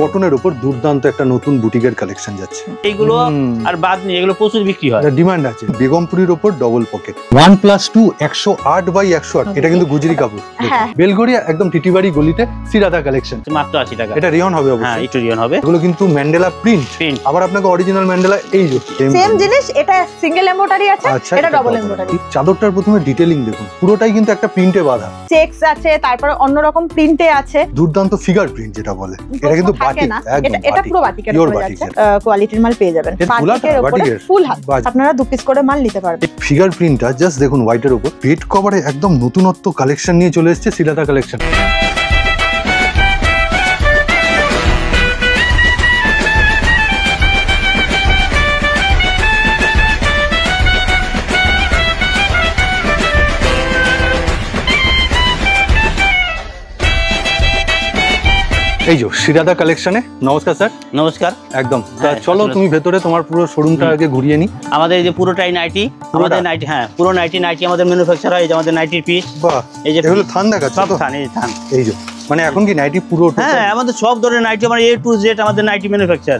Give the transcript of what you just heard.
কটনের উপর দুর্দান্ত একটা নতুন বুটিকের কালেকশন যাচ্ছে। এইগুলো আর বাদ নেই, এগুলো প্রচুর বিক্রি হয়, ডিমান্ড আছে। বেগমপুরীর উপর ডবল পকেট 1+2 108/108, এটা কিন্তু গুজরি কাপড়। বেলগড়িয়া একদম টিটিবাড়ি গলিতে সিরাদা কালেকশন, মাত্র 80 টাকা। এটা রিয়ন হবে হ্যাঁ, অবশ্যই, একটু রিয়ন হবে। এগুলো কিন্তু ম্যান্ডেলা প্রিন্ট, আবার আপনাকে অরিজিনাল ম্যান্ডেলা এই যে সেম জিনিস, এটা সিঙ্গেল এমব্রয়ডারি আছে, এটা ডাবল এমব্রয়ডারি। চাদরটার প্রথমে ডিটেইলিং দেখুন, পুরোটাই কিন্তু একটা প্রিন্টে বাঁধা, চেকস আছে, তারপর অন্যরকম প্রিন্টে আছে, দুর্দান্ত ফিগার প্রিন্ট যেটা বলে। এটা কিন্তু বাটিক, একদম এটা পুরো বাটিকের উপরে যাচ্ছে, কোয়ালিটির মাল পেয়ে যাবেন। বাটিকের উপরে ফুল হাত, আপনারা 2 পিস করে মাল নিতে পারবেন। ফিগার প্রিন্টটা জাস্ট দেখুন, হোয়াইটের উপর বেড কভারে একদম নতুনত্ব কালেকশন নিয়ে চলে এসেছে সিরাদা কালেকশন। এই যে সিরাদা কালেকশনে, নমস্কার স্যার। নমস্কার। একদম, চলো তুমি ভেতরে তোমার পুরো শোরুমটা আগে ঘুরিয়ে নি। আমাদের এই যে পুরোটাই নাইটি, আমাদের নাইটি, হ্যাঁ পুরো নাইটি আমাদের ম্যানুফ্যাকচার হয়। এই যে আমাদের নাইটির পিস, বাহ, এই যে এগুলো থান দেখাচ্ছে, সব থান, এই থান। এই যে মানে এখন কি নাইটি পুরো, হ্যাঁ আমাদের সব ধরনের নাইটি, আমার A to Z আমাদের নাইটি ম্যানুফ্যাকচার।